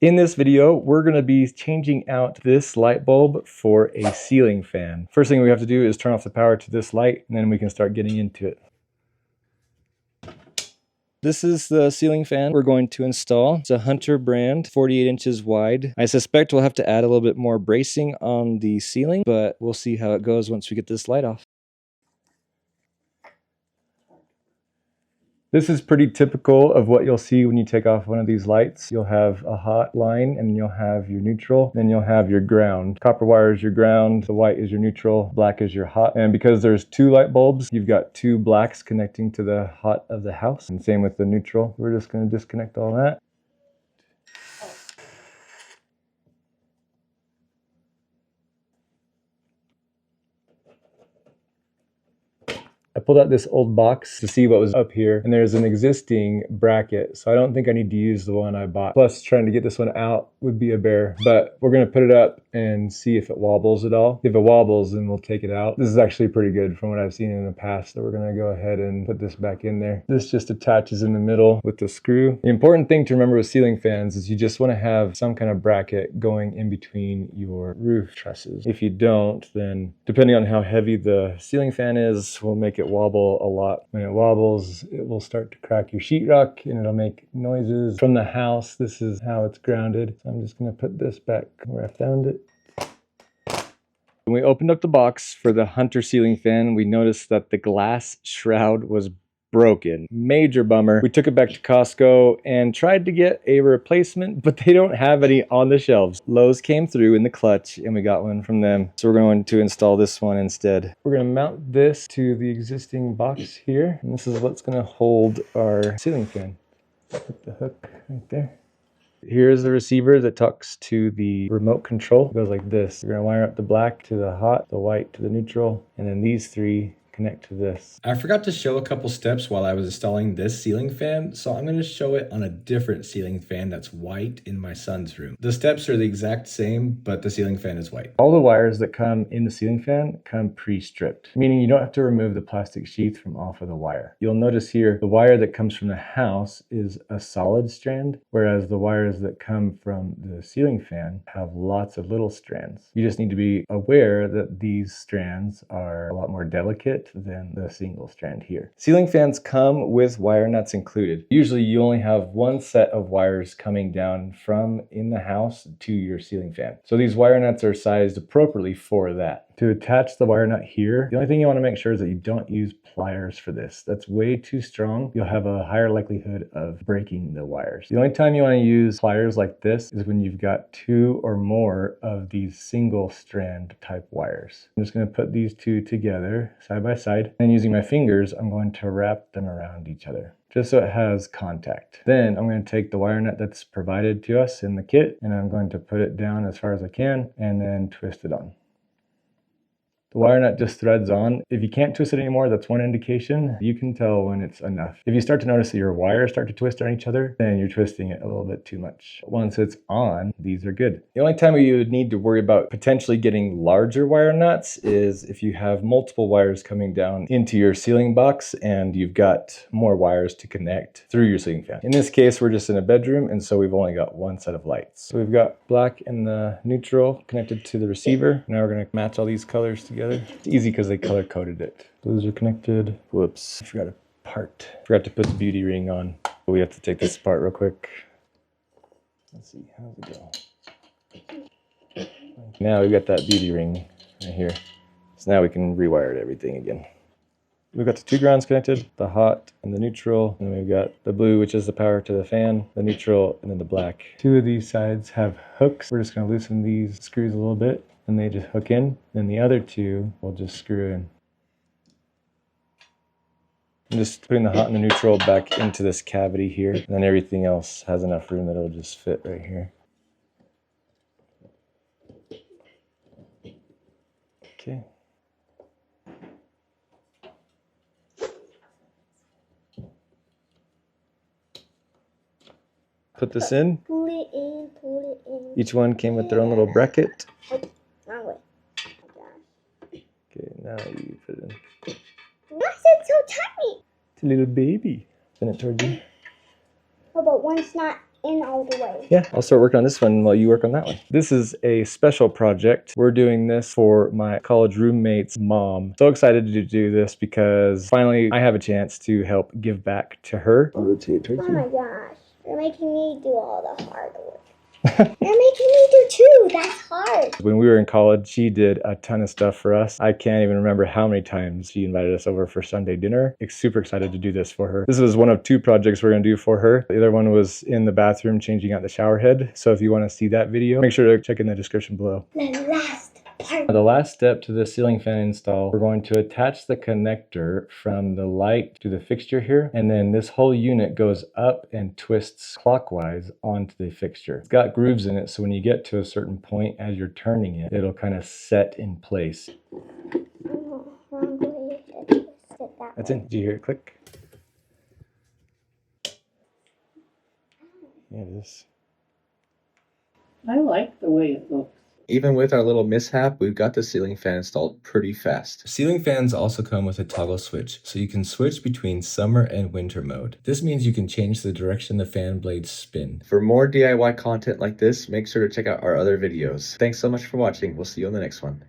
In this video, we're going to be changing out this light bulb for a ceiling fan. First thing we have to do is turn off the power to this light, and then we can start getting into it. This is the ceiling fan we're going to install. It's a Hunter brand, 48 inches wide. I suspect we'll have to add a little bit more bracing on the ceiling, but we'll see how it goes once we get this light off. This is pretty typical of what you'll see when you take off one of these lights. You'll have a hot line, and you'll have your neutral, then you'll have your ground. Copper wire is your ground, the white is your neutral, black is your hot. And because there's two light bulbs, you've got two blacks connecting to the hot of the house. And same with the neutral. We're just going to disconnect all that. I pulled out this old box to see what was up here, and there's an existing bracket, so I don't think I need to use the one I bought. Plus, trying to get this one out would be a bear, but we're gonna put it up and see if it wobbles at all. If it wobbles, then we'll take it out. This is actually pretty good from what I've seen in the past, so we're gonna go ahead and put this back in there. This just attaches in the middle with the screw. The important thing to remember with ceiling fans is you just wanna have some kind of bracket going in between your roof trusses. If you don't, then depending on how heavy the ceiling fan is, we'll make it wobble a lot. When it wobbles, it will start to crack your sheetrock and it'll make noises from the house. This is how it's grounded. So I'm just gonna put this back where I found it. When we opened up the box for the Hunter ceiling fan, we noticed that the glass shroud was broken. Major bummer. We took it back to Costco and tried to get a replacement, but they don't have any on the shelves. Lowe's came through in the clutch and we got one from them. So we're going to install this one instead. We're going to mount this to the existing box here. And this is what's going to hold our ceiling fan. Put the hook right there. Here's the receiver that talks to the remote control. It goes like this. You're going to wire up the black to the hot, the white to the neutral, and then these three connect to this. I forgot to show a couple steps while I was installing this ceiling fan, so I'm going to show it on a different ceiling fan that's white in my son's room. The steps are the exact same, but the ceiling fan is white. All the wires that come in the ceiling fan come pre-stripped, meaning you don't have to remove the plastic sheath from off of the wire. You'll notice here, the wire that comes from the house is a solid strand, whereas the wires that come from the ceiling fan have lots of little strands. You just need to be aware that these strands are a lot more delicate than the single strand here. Ceiling fans come with wire nuts included. Usually you only have one set of wires coming down from in the house to your ceiling fan. So these wire nuts are sized appropriately for that. To attach the wire nut here, the only thing you want to make sure is that you don't use pliers for this. That's way too strong. You'll have a higher likelihood of breaking the wires. The only time you want to use pliers like this is when you've got two or more of these single strand type wires. I'm just going to put these two together side by side, and using my fingers, I'm going to wrap them around each other, just so it has contact. Then I'm going to take the wire nut that's provided to us in the kit, and I'm going to put it down as far as I can, and then twist it on. The wire nut just threads on. If you can't twist it anymore, that's one indication. You can tell when it's enough. If you start to notice that your wires start to twist on each other, then you're twisting it a little bit too much. Once it's on, these are good. The only time you would need to worry about potentially getting larger wire nuts is if you have multiple wires coming down into your ceiling box and you've got more wires to connect through your ceiling fan. In this case, we're just in a bedroom, and so we've only got one set of lights. So we've got black and the neutral connected to the receiver. Now we're going to match all these colors together. It's easy because they color coded it. Blues are connected. Whoops, I forgot a part. Forgot to put the beauty ring on. We have to take this apart real quick. Let's see, how's it go? Now we've got that beauty ring right here. So now we can rewire everything again. We've got the two grounds connected, the hot and the neutral, and then we've got the blue, which is the power to the fan, the neutral, and then the black. Two of these sides have hooks. We're just going to loosen these screws a little bit, and they just hook in. Then the other two will just screw in. I'm just putting the hot and the neutral back into this cavity here, and then everything else has enough room that it'll just fit right here. Okay. Put this in. Pull it in, pull it in. Each one came with their own little bracket. Oh, wrong way. Oh my gosh. Okay, now you put it in. Why is it so tiny? It's a little baby. Spin it towards you. Oh, but one's not in all the way. Yeah, I'll start working on this one while you work on that one. This is a special project. We're doing this for my college roommate's mom. So excited to do this because finally I have a chance to help give back to her. I'll rotate towards Oh my gosh, you're making me do all the hard work. You're making me do too. That's hard. When we were in college, she did a ton of stuff for us. I can't even remember how many times she invited us over for Sunday dinner. Super excited to do this for her. This was one of 2 projects we're going to do for her. The other one was in the bathroom changing out the shower head. So if you want to see that video, make sure to check in the description below. The last part. The last step to the ceiling fan install, we're going to attach the connector from the light to the fixture here, and then this whole unit goes up and twists clockwise onto the fixture. It's got grooves in it, so when you get to a certain point as you're turning it, it'll kind of set in place. Oh, wrong way. Let's twist it that That's way. in. Did you hear it click? Yeah, it is. I like the way it looks. Even with our little mishap, we've got the ceiling fan installed pretty fast. Ceiling fans also come with a toggle switch, so you can switch between summer and winter mode. This means you can change the direction the fan blades spin. For more DIY content like this, make sure to check out our other videos. Thanks so much for watching. We'll see you on the next one.